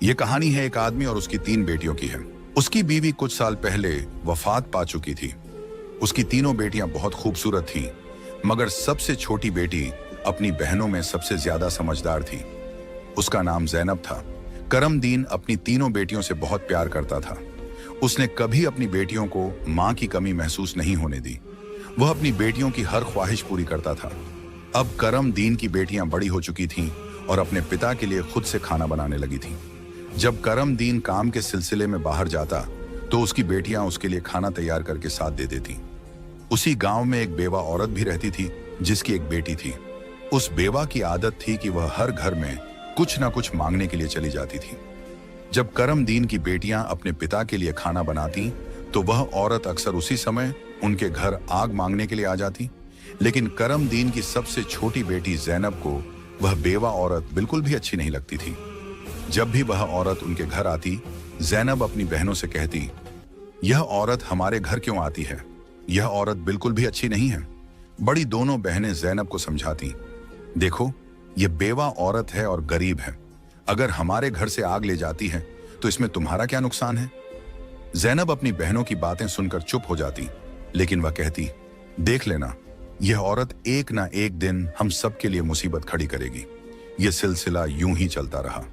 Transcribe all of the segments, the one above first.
ये कहानी है एक आदमी और उसकी 3 बेटियों की है। उसकी बीवी कुछ साल पहले वफात पा चुकी थी। उसकी तीनों बेटियां बहुत खूबसूरत थीं, मगर सबसे छोटी बेटी अपनी बहनों में सबसे ज्यादा समझदार थी। उसका नाम ज़ैनब था। करमदीन अपनी तीनों बेटियों से बहुत प्यार करता था। उसने कभी अपनी बेटियों को मां की कमी महसूस नहीं होने दी। वह अपनी बेटियों की हर ख्वाहिश पूरी करता था। अब करमदीन की बेटियां बड़ी हो चुकी थीं और अपने पिता के लिए खुद से खाना बनाने लगी थीं। जब करमदीन काम के सिलसिले में बाहर जाता तो उसकी बेटियां उसके लिए खाना तैयार करके साथ दे देती। उसी गांव में एक बेवा औरत भी रहती थी जिसकी एक बेटी थी। उस बेवा की आदत थी कि वह हर घर में कुछ ना कुछ मांगने के लिए चली जाती थी। जब करमदीन की बेटियां अपने पिता के लिए खाना बनाती तो वह औरत अक्सर उसी समय उनके घर आग मांगने के लिए आ जाती। लेकिन करमदीन की सबसे छोटी बेटी ज़ैनब को वह बेवा औरत बिल्कुल भी अच्छी नहीं लगती थी। जब भी वह औरत उनके घर आती, ज़ैनब अपनी बहनों से कहती, यह औरत हमारे घर क्यों आती है? यह औरत बिल्कुल भी अच्छी नहीं है। बड़ी दोनों बहनें ज़ैनब को समझाती, देखो, यह बेवा औरत है और गरीब है। अगर हमारे घर से आग ले जाती है तो इसमें तुम्हारा क्या नुकसान है? ज़ैनब अपनी बहनों की बातें सुनकर चुप हो जाती, लेकिन वह कहती, देख लेना, यह औरत एक ना एक दिन हम सबके लिए मुसीबत खड़ी करेगी। यह सिलसिला यूं ही चलता रहा।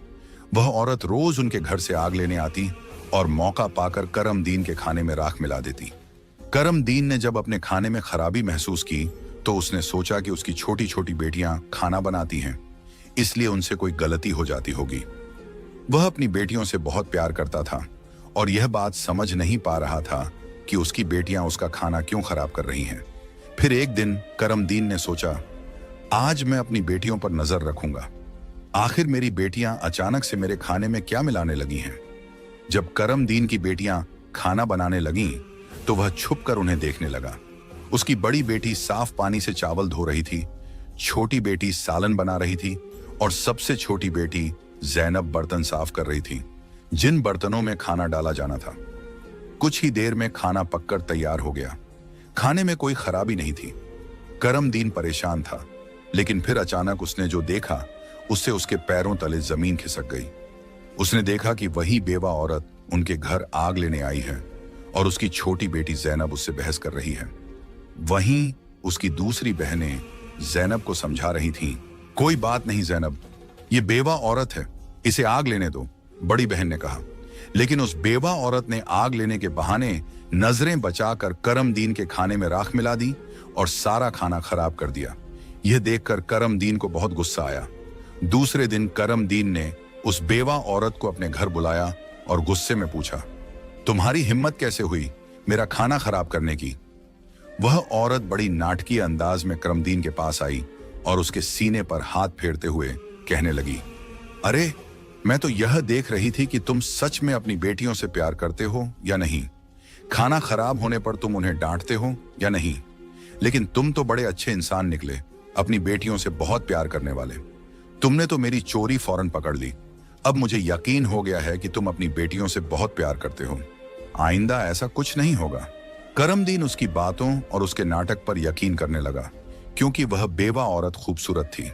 वह औरत रोज उनके घर से आग लेने आती और मौका पाकर करमदीन के खाने में राख मिला देती। करमदीन ने जब अपने खाने में खराबी महसूस की तो उसने सोचा कि उसकी छोटी छोटी बेटियां खाना बनाती हैं, इसलिए उनसे कोई गलती हो जाती होगी। वह अपनी बेटियों से बहुत प्यार करता था और यह बात समझ नहीं पा रहा था कि उसकी बेटियां उसका खाना क्यों खराब कर रही हैं। फिर एक दिन करमदीन ने सोचा, आज मैं अपनी बेटियों पर नजर रखूंगा। आखिर मेरी बेटियां अचानक से मेरे खाने में क्या मिलाने लगी हैं? जब करमदीन की बेटियां खाना बनाने लगीं तो वह छुपकर उन्हें देखने लगा। उसकी बड़ी बेटी साफ पानी से चावल धो रही थी, छोटी बेटी सालन बना रही थी और सबसे छोटी बेटी ज़ैनब बर्तन साफ कर रही थी, जिन बर्तनों में खाना डाला जाना था। कुछ ही देर में खाना पककर तैयार हो गया। खाने में कोई खराबी नहीं थी। करमदीन परेशान था, लेकिन फिर अचानक उसने जो देखा उससे उसके पैरों तले जमीन खिसक गई। उसने देखा कि वही बेवा औरत उनके घर आग लेने आई है और उसकी छोटी बेटी ज़ैनब उससे बहस कर रही है। वहीं उसकी दूसरी बहनें ज़ैनब को समझा रही थीं, कोई बात नहीं ज़ैनब, ये बेवा औरत है, इसे आग लेने दो, बड़ी बहन ने कहा। लेकिन उस बेवा औरत ने आग लेने के बहाने नजरें बचाकर करमदीन के खाने में राख मिला दी और सारा खाना खराब कर दिया। यह देखकर करमदीन को बहुत गुस्सा आया। दूसरे दिन करमदीन ने उस बेवा औरत को अपने घर बुलाया और गुस्से में पूछा, तुम्हारी हिम्मत कैसे हुई मेरा खाना खराब करने की? वह औरत बड़ी नाटकीय अंदाज में करमदीन के पास आई और उसके सीने पर हाथ फेरते हुए कहने लगी, अरे, मैं तो यह देख रही थी कि तुम सच में अपनी बेटियों से प्यार करते हो या नहीं। खाना खराब होने पर तुम उन्हें डांटते हो या नहीं। लेकिन तुम तो बड़े अच्छे इंसान निकले, अपनी बेटियों से बहुत प्यार करने वाले। तुमने तो मेरी चोरी फौरन पकड़ ली। अब मुझे यकीन हो गया है कि तुम अपनी बेटियों से बहुत प्यार करते हो। आइंदा ऐसा कुछ नहीं होगा। करमदीन उसकी बातों और उसके नाटक पर यकीन करने लगा, क्योंकि वह बेवा औरत खूबसूरत थी।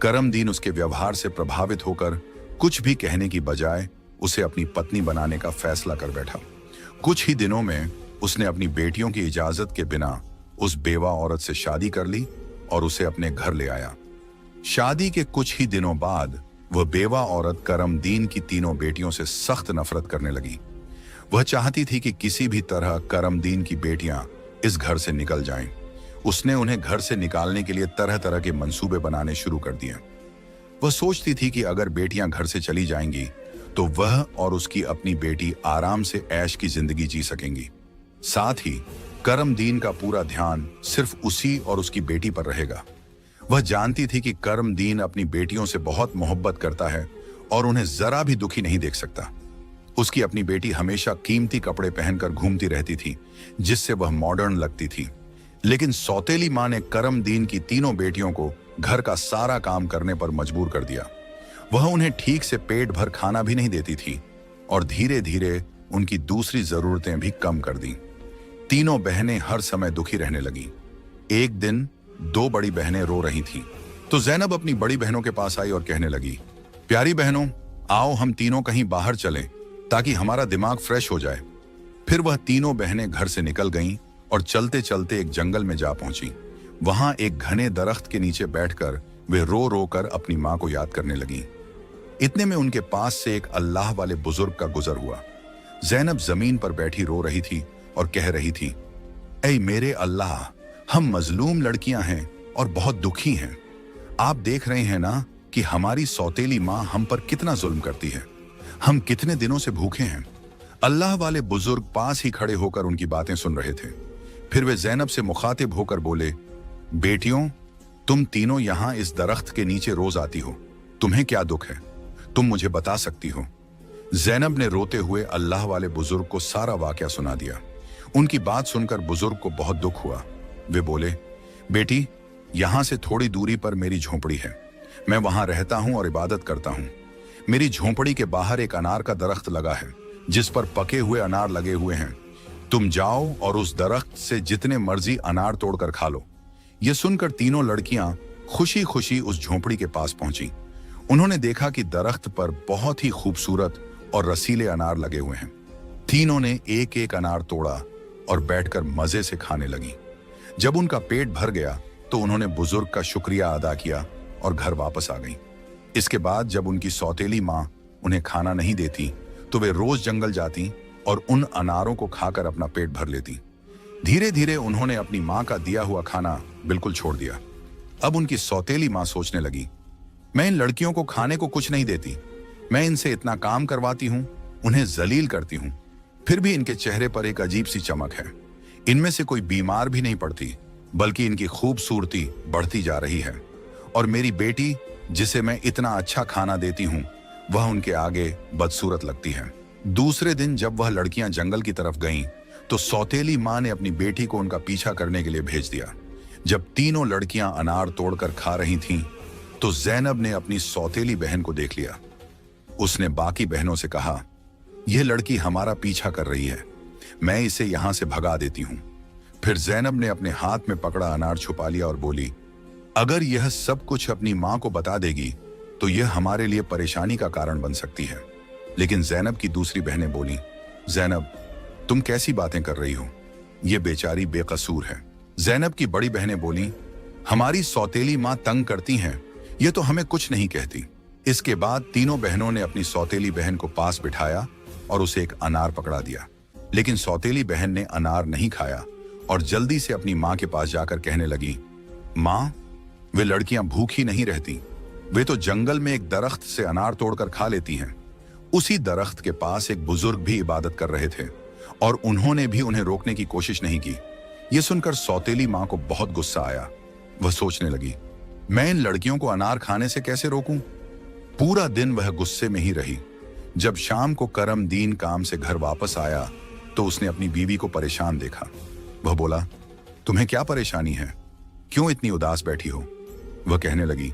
करमदीन उसके व्यवहार से प्रभावित होकर कुछ भी कहने की बजाय उसे अपनी पत्नी बनाने का फैसला कर बैठा। कुछ ही दिनों में उसने अपनी बेटियों की इजाजत के बिना उस बेवा औरत से शादी कर ली और उसे अपने घर ले आया। शादी के कुछ ही दिनों बाद वह बेवा औरत करमदीन की तीनों बेटियों से सख्त नफरत करने लगी। वह चाहती थी कि किसी भी तरह करमदीन की बेटियां इस घर से निकल जाएं। उसने उन्हें घर से निकालने के लिए तरह तरह के मंसूबे बनाने शुरू कर दिए। वह सोचती थी कि अगर बेटियां घर से चली जाएंगी तो वह और उसकी अपनी बेटी आराम से ऐश की जिंदगी जी सकेंगी। साथ ही करमदीन का पूरा ध्यान सिर्फ उसी और उसकी बेटी पर रहेगा। वह जानती थी कि करमदीन अपनी बेटियों से बहुत मोहब्बत करता है और उन्हें जरा भी दुखी नहीं देख सकता। उसकी अपनी बेटी हमेशा कीमती कपड़े पहनकर घूमती रहती थी, जिससे वह मॉडर्न लगती थी। लेकिन सौतेली मां ने करमदीन की तीनों बेटियों को घर का सारा काम करने पर मजबूर कर दिया। वह उन्हें ठीक से पेट भर खाना भी नहीं देती थी और धीरे धीरे उनकी दूसरी जरूरतें भी कम कर दी। तीनों बहनें हर समय दुखी रहने लगी। एक दिन 2 बड़ी बहनें रो रही थीं, तो ज़ैनब अपनी बड़ी बहनों के पास आई और कहने लगी, प्यारी बहनों, आओ हम तीनों कहीं बाहर चलें ताकि हमारा दिमाग फ्रेश हो जाए। फिर वह तीनों बहनें घर से निकल गईं और चलते चलते एक जंगल में जा पहुंची। वहां एक घने दरख्त के नीचे बैठकर वे रो रो कर अपनी मां को याद करने लगीं। इतने में उनके पास से एक अल्लाह वाले बुजुर्ग का गुजर हुआ। जैनब जमीन पर बैठी रो रही थी और कह रही थी, ऐ मेरे अल्लाह, हम मजलूम लड़कियां हैं और बहुत दुखी हैं। आप देख रहे हैं ना कि हमारी सौतेली माँ हम पर कितना जुल्म करती है। हम कितने दिनों से भूखे हैं। अल्लाह वाले बुजुर्ग पास ही खड़े होकर उनकी बातें सुन रहे थे। फिर वे जैनब से मुखातिब होकर बोले, बेटियों, तुम तीनों यहां इस दरख्त के नीचे रोज आती हो, तुम्हें क्या दुख है? तुम मुझे बता सकती हो? जैनब ने रोते हुए अल्लाह वाले बुजुर्ग को सारा वाकया सुना दिया। उनकी बात सुनकर बुजुर्ग को बहुत दुख हुआ। वे बोले, बेटी, यहां से थोड़ी दूरी पर मेरी झोंपड़ी है। मैं वहां रहता हूं और इबादत करता हूं। मेरी झोंपड़ी के बाहर एक अनार का दरख्त लगा है जिस पर पके हुए अनार लगे हुए हैं। तुम जाओ और उस दरख्त से जितने मर्जी अनार तोड़कर खा लो। यह सुनकर तीनों लड़कियां खुशी खुशी उस झोंपड़ी के पास पहुंची। उन्होंने देखा कि दरख्त पर बहुत ही खूबसूरत और रसीले अनार लगे हुए हैं। तीनों ने एक एक अनार तोड़ा और बैठकर मजे से खाने लगी। जब उनका पेट भर गया तो उन्होंने बुजुर्ग का शुक्रिया अदा किया और घर वापस आ गईं। इसके बाद जब उनकी सौतेली माँ उन्हें खाना नहीं देती तो वे रोज जंगल जाती और उन अनारों को खाकर अपना पेट भर लेती। धीरे धीरे उन्होंने अपनी माँ का दिया हुआ खाना बिल्कुल छोड़ दिया। अब उनकी सौतेली माँ सोचने लगी, मैं इन लड़कियों को खाने को कुछ नहीं देती। मैं इनसे इतना काम करवाती हूँ, उन्हें जलील करती हूँ, फिर भी इनके चेहरे पर एक अजीब सी चमक है। इनमें से कोई बीमार भी नहीं पड़ती, बल्कि इनकी खूबसूरती बढ़ती जा रही है। और मेरी बेटी, जिसे मैं इतना अच्छा खाना देती हूँ, वह उनके आगे बदसूरत लगती है। दूसरे दिन जब वह लड़कियां जंगल की तरफ गईं, तो सौतेली माँ ने अपनी बेटी को उनका पीछा करने के लिए भेज दिया। जब तीनों लड़कियां अनार तोड़कर खा रही थीं, तो जैनब ने अपनी सौतेली बहन को देख लिया। उसने बाकी बहनों से कहा, यह लड़की हमारा पीछा कर रही है, मैं इसे यहां से भगा देती हूं। फिर जैनब ने अपने हाथ में पकड़ा अनार छुपा लिया और बोली, अगर यह सब कुछ अपनी मां को बता देगी तो यह हमारे लिए परेशानी का कारण बन सकती है। लेकिन जैनब की दूसरी बहनें बोली, जैनब, तुम कैसी बातें कर रही हो? यह बेचारी बेकसूर है। जैनब की बड़ी बहनें बोली, हमारी सौतेली मां तंग करती हैं, यह तो हमें कुछ नहीं कहती। इसके बाद तीनों बहनों ने अपनी सौतेली बहन को पास बिठाया और उसे एक अनार पकड़ा दिया। लेकिन सौतेली बहन ने अनार नहीं खाया और जल्दी से अपनी मां के पास जाकर कहने लगी, मां, वे लड़कियां भूखी नहीं रहती, वे तो जंगल में एक दरख्त से अनार तोड़कर खा लेती हैं। उसी दरख्त के पास एक बुजुर्ग भी इबादत कर रहे थे और उन्होंने भी उन्हें रोकने की कोशिश नहीं की। यह सुनकर सौतेली मां को बहुत गुस्सा आया। वह सोचने लगी, मैं इन लड़कियों को अनार खाने से कैसे रोकूं? पूरा दिन वह गुस्से में ही रही। जब शाम को करमदीन काम से घर वापस आया तो उसने अपनी बीवी को परेशान देखा। वह बोला, तुम्हें क्या परेशानी है? क्यों इतनी उदास बैठी हो? वह कहने लगी,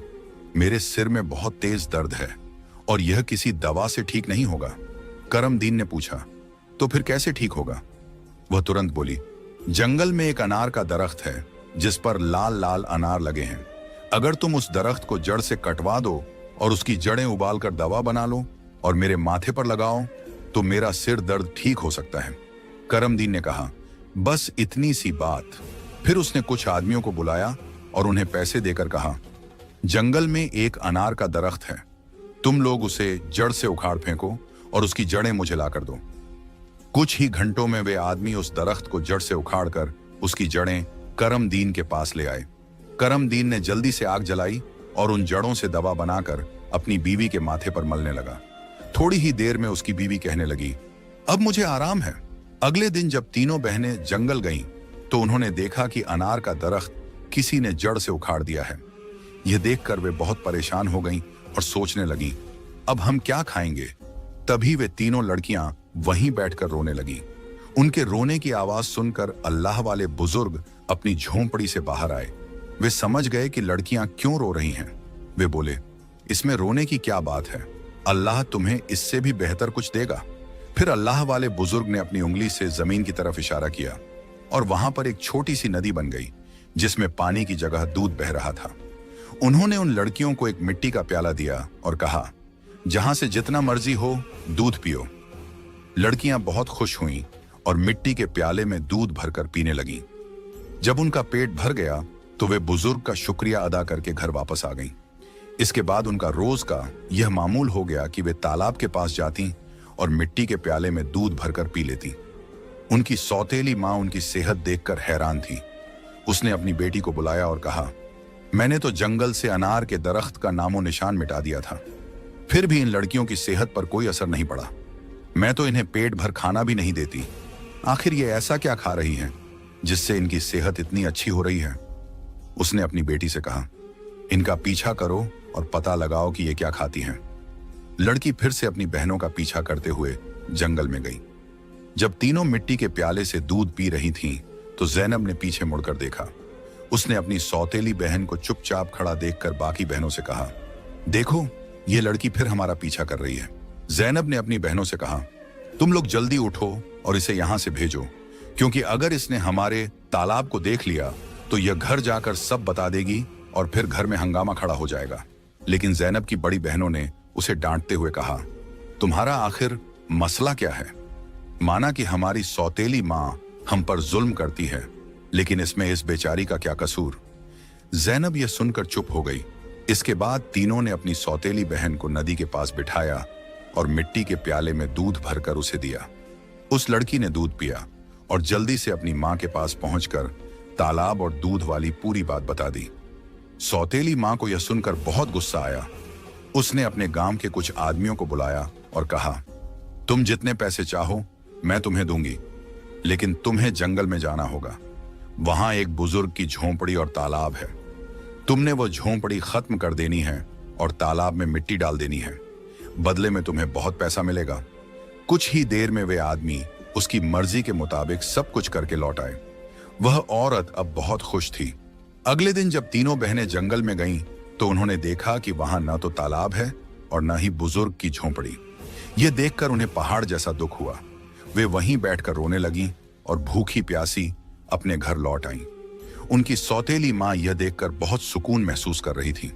मेरे सिर में बहुत तेज दर्द है और यह किसी दवा से ठीक नहीं होगा। करमदीन ने पूछा, तो फिर कैसे ठीक होगा? वह तुरंत बोली, जंगल में एक अनार का दरख्त है जिस पर लाल लाल अनार लगे हैं। अगर तुम उस दरख्त को जड़ से कटवा दो और उसकी जड़ें उबालकर दवा बना लो और मेरे माथे पर लगाओ तो मेरा सिर दर्द ठीक हो सकता है। करमदीन ने कहा, बस इतनी सी बात। फिर उसने कुछ आदमियों को बुलाया और उन्हें पैसे देकर कहा, जंगल में एक अनार का दरख्त है, तुम लोग उसे जड़ से उखाड़ फेंको और उसकी जड़ें मुझे लाकर दो। कुछ ही घंटों में वे आदमी उस दरख्त को जड़ से उखाड़कर उसकी जड़ें करमदीन के पास ले आए। करमदीन ने जल्दी से आग जलाई और उन जड़ों से दवा बनाकर अपनी बीवी के माथे पर मलने लगा। थोड़ी ही देर में उसकी बीवी कहने लगी, अब मुझे आराम है। अगले दिन जब तीनों बहनें जंगल गईं, तो उन्होंने देखा कि अनार का दरख्त किसी ने जड़ से उखाड़ दिया है। यह देखकर वे बहुत परेशान हो गईं और सोचने लगी, अब हम क्या खाएंगे? तभी वे तीनों लड़कियां वहीं बैठकर रोने लगी। उनके रोने की आवाज सुनकर अल्लाह वाले बुजुर्ग अपनी झोंपड़ी से बाहर आए। वे समझ गए कि लड़कियां क्यों रो रही हैं। वे बोले, इसमें रोने की क्या बात है? अल्लाह तुम्हें इससे भी बेहतर कुछ देगा। फिर अल्लाह वाले बुजुर्ग ने अपनी उंगली से जमीन की तरफ इशारा किया और वहां पर एक छोटी सी नदी बन गई जिसमें पानी की जगह दूध बह रहा था। उन्होंने उन लड़कियों को एक मिट्टी का प्याला दिया और कहा, जहां से जितना मर्जी हो दूध पियो। लड़कियां बहुत खुश हुईं और मिट्टी के प्याले में दूध भरकर पीने लगीं। जब उनका पेट भर गया तो वे बुजुर्ग का शुक्रिया अदा करके घर वापस आ गईं। इसके बाद उनका रोज का यह मामूल हो गया कि वे तालाब के पास जाती और मिट्टी के प्याले में दूध भरकर पी लेती। उनकी सौतेली माँ उनकी सेहत देखकर हैरान थी। उसने अपनी बेटी को बुलाया और कहा, मैंने तो जंगल से अनार के दरख्त का नामो निशान मिटा दिया था, फिर भी इन लड़कियों की सेहत पर कोई असर नहीं पड़ा। मैं तो इन्हें पेट भर खाना भी नहीं देती। आखिर ये ऐसा क्या खा रही हैं जिससे इनकी सेहत इतनी अच्छी हो रही है? उसने अपनी बेटी से कहा, इनका पीछा करो और पता लगाओ कि ये क्या खाती हैं। लड़की फिर से अपनी बहनों का पीछा करते हुए जंगल में गई। जब तीनों मिट्टी के प्याले से दूध पी रही थीं, तो जैनब ने पीछे मुड़कर देखा। उसने अपनी सौतेली बहन को चुपचाप खड़ा देखकर बाकी बहनों से कहा, देखो ये लड़की फिर हमारा पीछा कर रही है। जैनब ने अपनी बहनों से कहा, तुम लोग जल्दी उठो और इसे यहां से भेजो, क्योंकि अगर इसने हमारे तालाब को देख लिया तो यह घर जाकर सब बता देगी और फिर घर में हंगामा खड़ा हो जाएगा। लेकिन जैनब की बड़ी बहनों ने उसे डांटते हुए कहा, तुम्हारा आखिर मसला क्या है? माना कि हमारी सौतेली माँ हम पर जुल्म करती है, लेकिन इसमें इस बेचारी का क्या कसूर? जैनब यह सुनकर चुप हो गई। इसके बाद तीनों ने अपनी सौतेली बहन को नदी के पास बिठाया और मिट्टी के प्याले में दूध भरकर उसे दिया। उस लड़की ने दूध पिया और जल्दी से अपनी माँ के पास पहुंचकर तालाब और दूध वाली पूरी बात बता दी। सौतेली माँ को यह सुनकर बहुत गुस्सा आया। उसने अपने गांव के कुछ आदमियों को बुलाया और कहा, तुम जितने पैसे चाहो मैं तुम्हें दूंगी, लेकिन तुम्हें जंगल में जाना होगा। वहां एक बुजुर्ग की झोंपड़ी और तालाब है। तुमने वो झोंपड़ी खत्म कर देनी है और तालाब में मिट्टी डाल देनी है। बदले में तुम्हें बहुत पैसा मिलेगा। कुछ ही देर में वे आदमी उसकी मर्जी के मुताबिक सब कुछ करके लौट आए। वह औरत अब बहुत खुश थी। अगले दिन जब तीनों बहनें जंगल में गईं, तो उन्होंने देखा कि वहां न तो तालाब है और न ही बुजुर्ग की झोंपड़ी। यह देखकर उन्हें पहाड़ जैसा दुख हुआ। वे वहीं बैठकर रोने लगीं और भूखी प्यासी अपने घर लौट आईं। उनकी सौतेली माँ यह देखकर बहुत सुकून महसूस कर रही थी।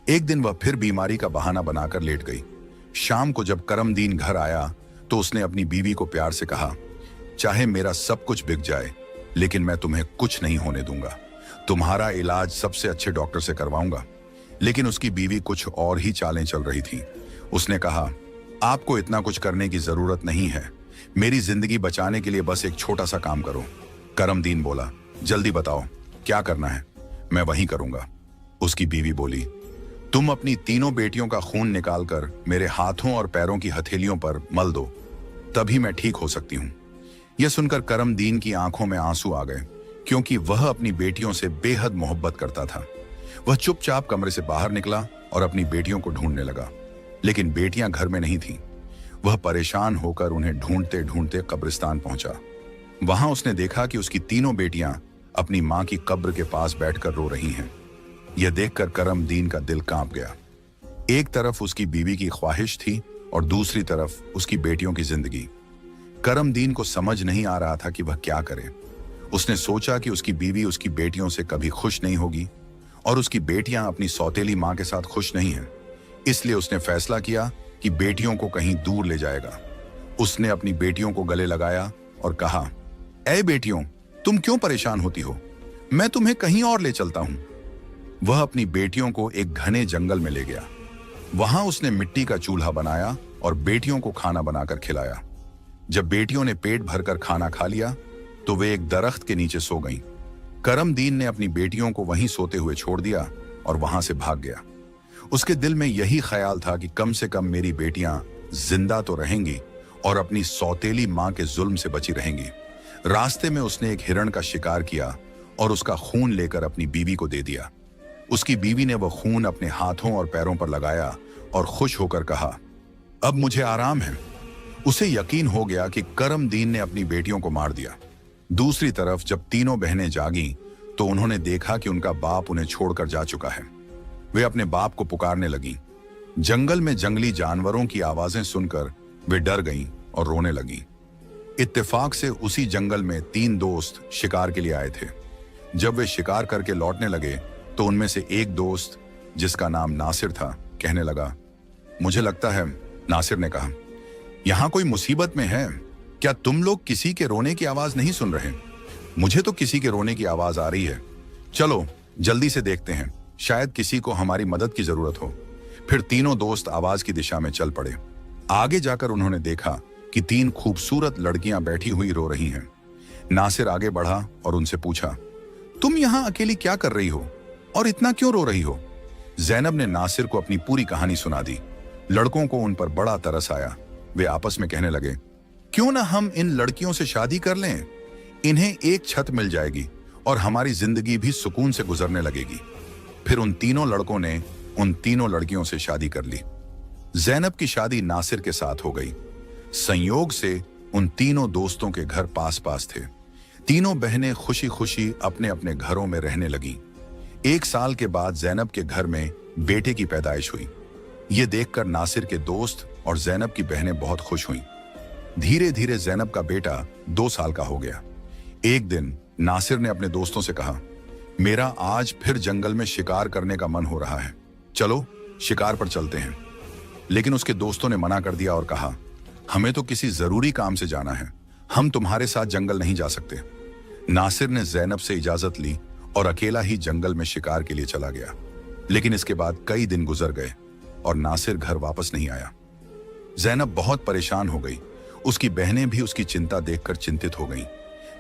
एक दिन वह फिर बीमारी का बहाना बनाकर लेट गई। शाम को जब करमदीन घर आया तो उसने अपनी बीवी को प्यार से कहा, चाहे मेरा सब कुछ बिक जाए, लेकिन मैं तुम्हें कुछ नहीं होने दूंगा। तुम्हारा इलाज सबसे अच्छे डॉक्टर से करवाऊंगा। लेकिन उसकी बीवी कुछ और ही चालें चल रही थी। उसने कहा, आपको इतना कुछ करने की जरूरत नहीं है। मेरी जिंदगी बचाने के लिए बस एक छोटा सा काम करो। करमदीन बोला, जल्दी बताओ क्या करना है, मैं वही करूंगा। उसकी बीवी बोली, तुम अपनी तीनों बेटियों का खून निकालकर मेरे हाथों और पैरों की हथेलियों पर मल दो, तभी मैं ठीक हो सकती हूं। यह सुनकर करमदीन की आंखों में आंसू आ गए, क्योंकि वह अपनी बेटियों से बेहद मोहब्बत करता था। वह चुपचाप कमरे से बाहर निकला और अपनी बेटियों को ढूंढने लगा, लेकिन बेटियां घर में नहीं थीं। वह परेशान होकर उन्हें ढूंढते ढूंढते कब्रिस्तान पहुंचा। वहां उसने देखा कि उसकी तीनों बेटियां अपनी मां की कब्र के पास बैठकर रो रही हैं। यह देखकर करमदीन का दिल कांप गया। एक तरफ उसकी बीवी की ख्वाहिश थी और दूसरी तरफ उसकी बेटियों की जिंदगी। करमदीन को समझ नहीं आ रहा था कि वह क्या करे। उसने सोचा कि उसकी बीवी उसकी बेटियों से कभी खुश नहीं होगी और उसकी बेटियां अपनी सौतेली मां के साथ खुश नहीं हैं। इसलिए उसने फैसला किया कि बेटियों को कहीं दूर ले जाएगा। उसने अपनी बेटियों को गले लगाया और कहा, ऐ बेटियों, तुम क्यों परेशान होती हो? मैं तुम्हें कहीं और ले चलता हूं। वह अपनी बेटियों को एक घने जंगल में ले गया। वहां उसने मिट्टी का चूल्हा बनाया और बेटियों को खाना बनाकर खिलाया। जब बेटियों ने पेट भरकर खाना खा लिया तो वे एक दरख्त के नीचे सो गईं। करमदीन ने अपनी बेटियों को वहीं सोते हुए छोड़ दिया और वहां से भाग गया। उसके दिल में यही ख्याल था कि कम से कम मेरी बेटियां जिंदा तो रहेंगी और अपनी सौतेली मां के जुल्म से बची रहेंगी। रास्ते में उसने एक हिरण का शिकार किया और उसका खून लेकर अपनी बीवी को दे दिया। उसकी बीवी ने वह खून अपने हाथों और पैरों पर लगाया और खुश होकर कहा, अब मुझे आराम है। उसे यकीन हो गया कि करमदीन ने अपनी बेटियों को मार दिया। दूसरी तरफ जब तीनों बहनें जागीं तो उन्होंने देखा कि उनका बाप उन्हें छोड़कर जा चुका है। वे अपने बाप को पुकारने लगीं। जंगल में जंगली जानवरों की आवाजें सुनकर वे डर गईं और रोने लगीं। इत्तेफाक से उसी जंगल में 3 दोस्त शिकार के लिए आए थे। जब वे शिकार करके लौटने लगे तो उनमें से एक दोस्त, जिसका नाम नासिर था, कहने लगा, मुझे लगता है, नासिर ने कहा, यहाँ कोई मुसीबत में है। क्या तुम लोग किसी के रोने की आवाज नहीं सुन रहे? मुझे तो किसी के रोने की आवाज आ रही है। चलो जल्दी से देखते हैं, शायद किसी को हमारी मदद की जरूरत हो। फिर तीनों दोस्त आवाज की दिशा में चल पड़े। आगे जाकर उन्होंने देखा कि 3 खूबसूरत लड़कियां बैठी हुई रो रही हैं। नासिर आगे बढ़ा और उनसे पूछा, तुम यहां अकेली क्या कर रही हो और इतना क्यों रो रही हो? जैनब ने नासिर को अपनी पूरी कहानी सुना दी। लड़कों को उन पर बड़ा तरस आया। वे आपस में कहने लगे, क्यों ना हम इन लड़कियों से शादी कर लें? इन्हें एक छत मिल जाएगी और हमारी जिंदगी भी सुकून से गुजरने लगेगी। फिर उन तीनों लड़कों ने उन तीनों लड़कियों से शादी कर ली। जैनब की शादी नासिर के साथ हो गई। संयोग से उन तीनों दोस्तों के घर पास पास थे। तीनों बहनें खुशी खुशी अपने अपने घरों में रहने लगीं। 1 साल के बाद जैनब के घर में बेटे की पैदाइश हुई। ये देखकर नासिर के दोस्त और जैनब की बहनें बहुत खुश हुईं। धीरे धीरे जैनब का बेटा 2 साल का हो गया। एक दिन नासिर ने अपने दोस्तों से कहा, मेरा आज फिर जंगल में शिकार करने का मन हो रहा है, चलो शिकार पर चलते हैं। लेकिन उसके दोस्तों ने मना कर दिया और कहा, हमें तो किसी जरूरी काम से जाना है, हम तुम्हारे साथ जंगल नहीं जा सकते। नासिर ने जैनब से इजाजत ली और अकेला ही जंगल में शिकार के लिए चला गया। लेकिन इसके बाद कई दिन गुजर गए और नासिर घर वापस नहीं आया। जैनब बहुत परेशान हो गई। उसकी बहनें भी उसकी चिंता देखकर चिंतित हो गईं।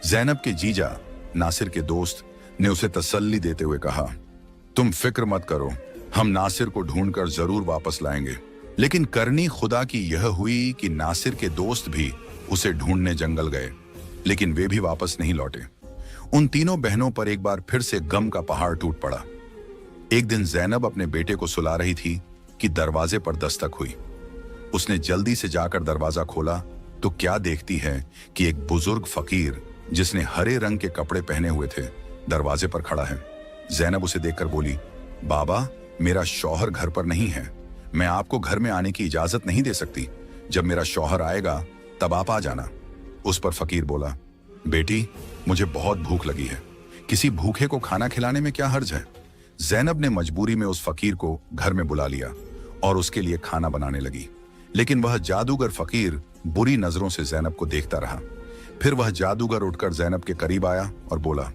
जैनब के जीजा नासिर के दोस्त ने उसे तसल्ली देते हुए कहा, तुम फिक्र मत करो, हम नासिर को ढूंढकर जरूर वापस लाएंगे। लेकिन करनी खुदा की यह हुई कि नासिर के दोस्त भी उसे ढूंढने जंगल गए, लेकिन वे भी वापस नहीं लौटे। उन तीनों बहनों पर एक बार फिर से गम का पहाड़ टूट पड़ा। एक दिन जैनब अपने बेटे को सुला रही थी कि दरवाजे पर दस्तक हुई। उसने जल्दी से जाकर दरवाजा खोला तो क्या देखती है कि एक बुजुर्ग फकीर जिसने हरे रंग के कपड़े पहने हुए थे दरवाजे पर खड़ा है। जैनब उसे देखकर बोली, बाबा, मेरा शौहर घर पर नहीं है, मैं आपको घर में आने की इजाजत नहीं दे सकती। जब मेरा शौहर आएगा तब आप आ जाना। उस पर फकीर बोला, बेटी, मुझे बहुत भूख लगी है, किसी भूखे को खाना खिलाने में क्या हर्ज है। जैनब ने मजबूरी में उस फकीर को घर में बुला लिया और उसके लिए खाना बनाने लगी। लेकिन वह जादूगर फकीर बुरी नजरों से जैनब को देखता रहा। फिर वह जादूगर उठकर जैनब के करीब आया और बोला,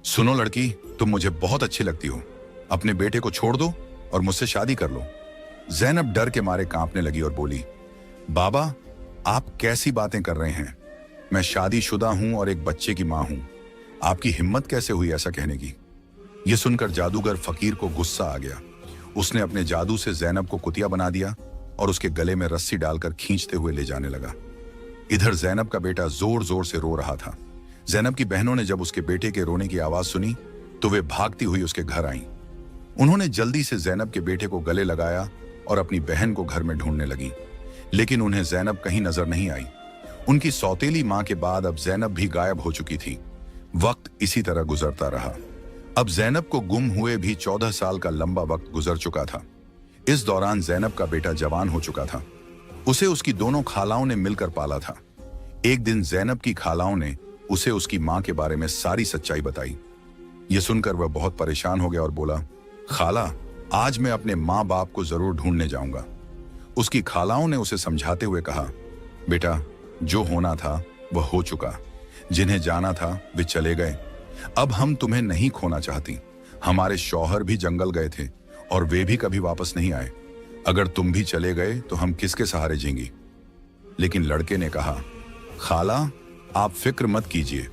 सुनो लड़की, तुम मुझे बहुत अच्छी लगती हो, अपने बेटे को छोड़ दो और मुझसे शादी कर लो। जैनब डर के मारे कांपने लगी और बोली, बाबा, आप कैसी बातें कर रहे हैं? मैं शादीशुदा हूं और एक बच्चे की मां हूं। आपकी हिम्मत कैसे हुई ऐसा कहने की? यह सुनकर जादूगर फकीर को गुस्सा आ गया। उसने अपने जादू से जैनब को कुतिया बना दिया और उसके गले में रस्सी डालकर खींचते हुए ले जाने लगा। इधर जैनब का बेटा जोर जोर से रो रहा था। जैनब की बहनों ने जब उसके बेटे के रोने की आवाज सुनी तो वे भागती हुई उसके घर आईं। उन्होंने जल्दी से जैनब के बेटे को गले लगाया और अपनी बहन को घर में ढूंढने लगी। लेकिन उन्हें जैनब कहीं नजर नहीं आई। उनकी सौतेली मां के बाद अब जैनब भी गायब हो चुकी थी। वक्त इसी तरह गुजरता रहा। अब जैनब को गुम हुए भी 14 साल का लंबा वक्त गुजर चुका था। इस दौरान जैनब का बेटा जवान हो चुका था। उसे उसकी दोनों खालाओं ने मिलकर पाला था। एक दिन जैनब की खालाओं ने उसे उसकी मां के बारे में सारी सच्चाई बताई। यह सुनकर वह बहुत परेशान हो गया और बोला, खाला, आज मैं अपने माँ बाप को जरूर ढूंढने जाऊंगा। उसकी खालाओं ने उसे समझाते हुए कहा, बेटा, जो होना था वह हो चुका, जिन्हें जाना था वे चले गए। अब हम तुम्हें नहीं खोना चाहती। हमारे शौहर भी जंगल गए थे और वे भी कभी वापस नहीं आए। अगर तुम भी चले गए तो हम किसके सहारे जीएंगी? लेकिन लड़के ने कहा, खाला, आप फिक्र मत कीजिए,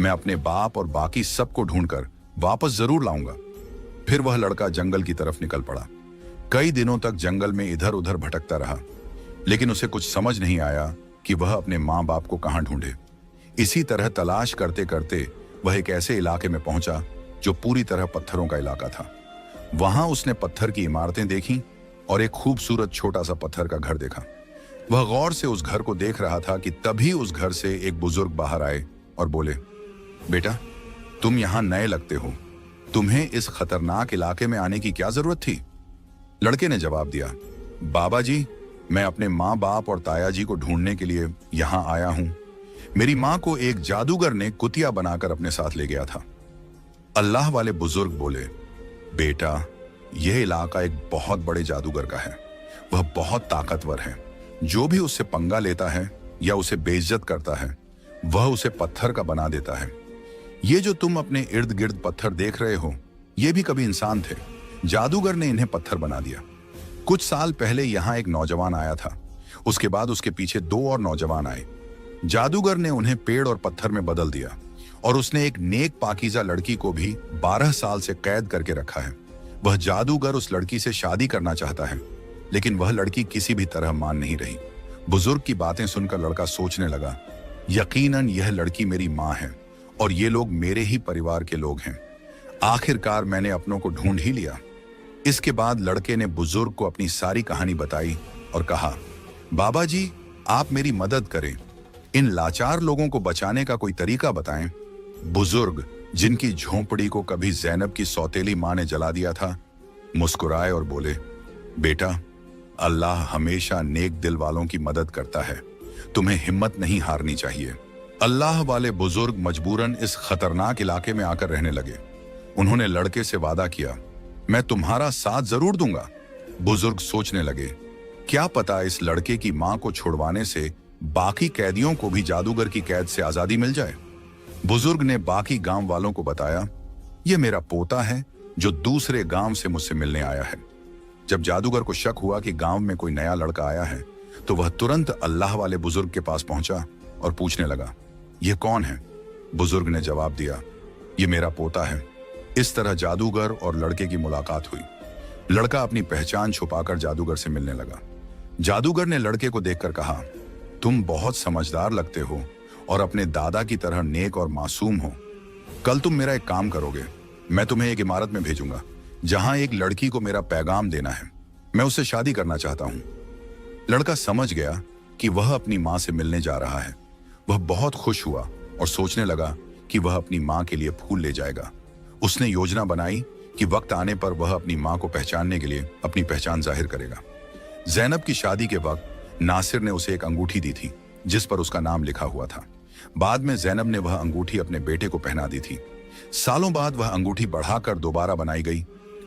मैं अपने बाप और बाकी सबको ढूंढकर वापस जरूर लाऊंगा। फिर वह लड़का जंगल की तरफ निकल पड़ा। कई दिनों तक जंगल में इधर उधर भटकता रहा, लेकिन उसे कुछ समझ नहीं आया कि वह अपने माँ बाप को कहाँ ढूंढे। इसी तरह तलाश करते करते वह एक ऐसे इलाके में पहुंचा जो पूरी तरह पत्थरों का इलाका था। वहां उसने पत्थर की इमारतें देखी और एक खूबसूरत छोटा सा पत्थर का घर देखा। वह गौर से उस घर को देख रहा था कि तभी उस घर से एक बुजुर्ग बाहर आए और बोले, बेटा, तुम यहां नए लगते हो, तुम्हें इस खतरनाक इलाके में आने की क्या जरूरत थी? लड़के ने जवाब दिया, बाबा जी, मैं अपने माँ बाप और ताया जी को ढूंढने के लिए यहां आया हूं। मेरी माँ को एक जादूगर ने कुतिया बनाकर अपने साथ ले गया था। अल्लाह वाले बुजुर्ग बोले, बेटा, यह इलाका एक बहुत बड़े जादूगर का है। वह बहुत ताकतवर है। जो भी उससे पंगा लेता है या उसे बेइज्जत करता है, वह उसे पत्थर का बना देता है। ये जो तुम अपने इर्द गिर्द पत्थर देख रहे हो, ये भी कभी इंसान थे। जादूगर ने इन्हें पत्थर बना दिया। कुछ साल पहले यहाँ एक नौजवान आया था। उसके बाद उसके पीछे 2 और नौजवान आए। जादूगर ने उन्हें पेड़ और पत्थर में बदल दिया और उसने एक नेक पाकीज़ा लड़की को भी 12 साल से कैद करके रखा है। वह जादूगर उस लड़की से शादी करना चाहता है, लेकिन वह लड़की किसी भी तरह मान नहीं रही। बुजुर्ग की बातें सुनकर लड़का सोचने लगा, यकीनन यह लड़की मेरी माँ है और ये लोग मेरे ही परिवार के लोग हैं। आखिरकार मैंने अपनों को ढूंढ ही लिया। इसके बाद लड़के ने बुजुर्ग को अपनी सारी कहानी बताई और कहा, बाबा जी, आप मेरी मदद करें। इन लाचार लोगों को बचाने का कोई तरीका बताएं। बुजुर्ग, जिनकी झोंपड़ी को कभी जैनब की सौतेली मां ने जला दिया था, मुस्कुराए और बोले, बेटा, अल्लाह हमेशा नेक दिल वालों की मदद करता है। तुम्हें हिम्मत नहीं हारनी चाहिए। अल्लाह वाले बुजुर्ग मजबूरन इस खतरनाक इलाके में आकर रहने लगे। उन्होंने लड़के से वादा किया, मैं तुम्हारा साथ जरूर दूंगा। बुजुर्ग सोचने लगे, क्या पता इस लड़के की मां को छुड़वाने से बाकी कैदियों को भी जादूगर की कैद से आजादी मिल जाए। बुजुर्ग ने बाकी गांव वालों को बताया, यह मेरा पोता है जो दूसरे गांव से मुझसे मिलने आया है। जब जादूगर को शक हुआ कि गांव में कोई नया लड़का आया है, तो वह तुरंत अल्लाह वाले बुजुर्ग के पास पहुंचा और पूछने लगा, यह कौन है? बुजुर्ग ने जवाब दिया, यह मेरा पोता है। इस तरह जादूगर और लड़के की मुलाकात हुई। लड़का अपनी पहचान छुपाकर जादूगर से मिलने लगा। जादूगर ने लड़के को देखकर कहा, तुम बहुत समझदार लगते हो और अपने दादा की तरह नेक और मासूम हो। कल तुम मेरा एक काम करोगे। मैं तुम्हें एक इमारत में भेजूंगा जहां एक लड़की को मेरा पैगाम देना है। मैं उससे शादी करना चाहता हूं। लड़का समझ गया कि वह अपनी मां से मिलने जा रहा है। वह बहुत खुश हुआ और सोचने लगा कि वह अपनी मां के लिए फूल ले जाएगा। उसने योजना बनाई कि वक्त आने पर वह अपनी मां को पहचानने के लिए अपनी पहचान जाहिर करेगा। जैनब की शादी के वक्त नासिर ने उसे एक अंगूठी दी थी जिस पर उसका नाम लिखा हुआ था। बाद में जैनब ने वह अंगूठी अपने बेटे को पहना दी थी। सालों बाद वह अंगूठी बढ़ाकर दोबारा बनाई गई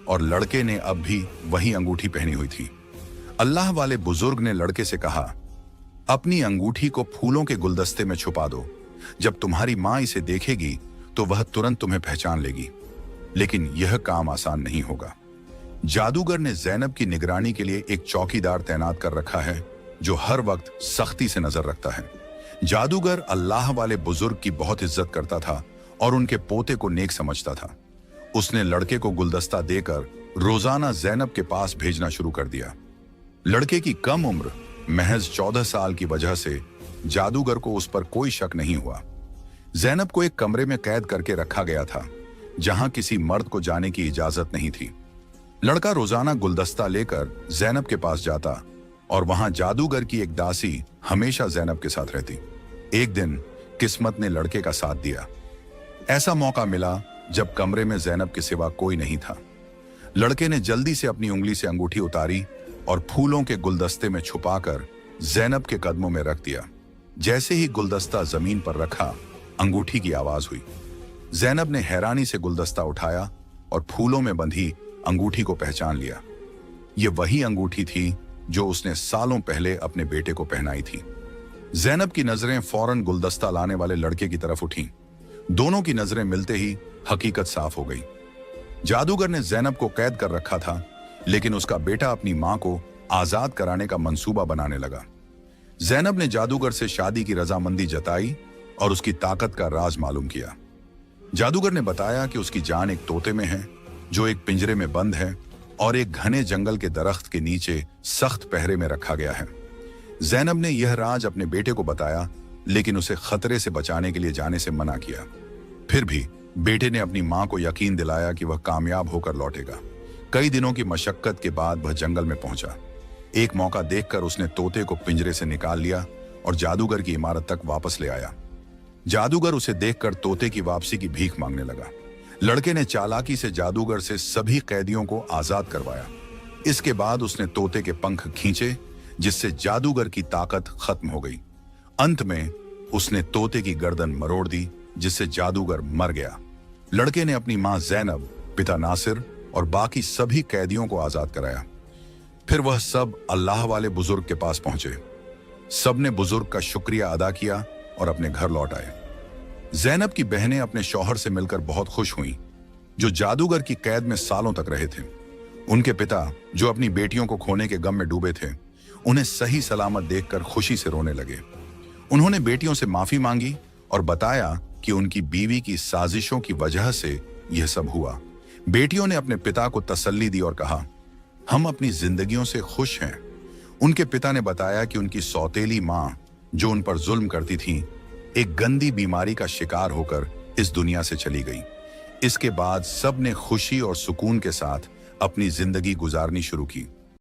और लड़के ने अब भी वही अंगूठी पहनी हुई थी। अल्लाह वाले बुजुर्ग ने लड़के से कहा, अपनी अंगूठी को फूलों के गुलदस्ते में छुपा दो। जब तुम्हारी मां इसे देखेगी तो वह तुरंत तुम्हें पहचान लेगी। लेकिन यह काम आसान नहीं होगा। जादूगर ने जैनब की निगरानी के लिए एक चौकीदार तैनात कर रखा है जो हर वक्त सख्ती से नजर रखता है। जादूगर अल्लाह वाले बुजुर्ग की बहुत इज्जत करता था और उनके पोते को नेक समझता था। उसने लड़के को गुलदस्ता देकर रोजाना जैनब के पास भेजना शुरू कर दिया। लड़के की कम उम्र महज 14 साल की वजह से जादूगर को उस पर कोई शक नहीं हुआ। जैनब को एक कमरे में कैद करके रखा गया था जहां किसी मर्द को जाने की इजाजत नहीं थी। लड़का रोजाना गुलदस्ता लेकर जैनब के पास जाता और वहां जादूगर की एक दासी हमेशा जैनब के साथ रहती। एक दिन किस्मत ने लड़के का साथ दिया। ऐसा मौका मिला जब कमरे में जैनब के सिवा कोई नहीं था। लड़के ने जल्दी से अपनी उंगली से अंगूठी उतारी और फूलों के गुलदस्ते में छुपाकर जैनब के कदमों में रख दिया। जैसे ही गुलदस्ता जमीन पर रखा, अंगूठी की आवाज हुई। जैनब ने हैरानी से गुलदस्ता उठाया और फूलों में बंधी अंगूठी को पहचान लिया। यह वही अंगूठी थी जो उसने सालों पहले अपने बेटे को पहनाई थी। जैनब की नजरें फौरन गुलदस्ता लाने वाले लड़के की तरफ उठी। दोनों की नजरें मिलते ही हकीकत साफ हो गई। जादूगर ने जैनब को कैद कर रखा था, लेकिन उसका बेटा अपनी मां को आजाद कराने का मंसूबा बनाने लगा। जैनब ने जादूगर से शादी की रजामंदी जताई और उसकी ताकत का राज मालूम किया। जादूगर ने बताया कि उसकी जान एक तोते में है जो एक पिंजरे में बंद है और एक घने जंगल के दरख्त के नीचे सख्त पहरे में रखा गया है। जैनब ने यह राज अपने बेटे को बताया, लेकिन उसे खतरे से बचाने के लिए जाने से मना किया। फिर भी बेटे ने अपनी मां को यकीन दिलाया कि वह कामयाब होकर लौटेगा। कई दिनों की मशक्कत के बाद वह जंगल में पहुंचा। एक मौका देखकर उसने तोते को पिंजरे से निकाल लिया और जादूगर की इमारत तक वापस ले आया। जादूगर उसे देखकर तोते की वापसी की भीख मांगने लगा। लड़के ने चालाकी से जादूगर से सभी कैदियों को आजाद करवाया। इसके बाद उसने तोते के पंख खींचे, जिससे जादूगर की ताकत खत्म हो गई। अंत में उसने तोते की गर्दन मरोड़ दी, जिससे जादूगर मर गया। लड़के ने अपनी मां जैनब, पिता नासिर और बाकी सभी कैदियों को आजाद कराया। फिर वह सब अल्लाह वाले बुजुर्ग के पास पहुंचे। सबने बुजुर्ग का शुक्रिया अदा किया और अपने घर लौट आए। जैनब की बहनें अपने शौहर से मिलकर बहुत खुश हुईं, जो जादूगर की कैद में सालों तक रहे थे। उनके पिता, जो अपनी बेटियों को खोने के गम में डूबे थे, उन्हें सही सलामत देखकर खुशी से रोने लगे। उन्होंने बेटियों से माफी मांगी और बताया कि उनकी बीवी की साजिशों की वजह से यह सब हुआ। बेटियों ने अपने पिता को तसल्ली दी और कहा, हम अपनी जिंदगियों से खुश हैं। उनके पिता ने बताया कि उनकी सौतेली मां, जो उन पर जुल्म करती थी, एक गंदी बीमारी का शिकार होकर इस दुनिया से चली गई। इसके बाद सब ने खुशी और सुकून के साथ अपनी जिंदगी गुजारनी शुरू की।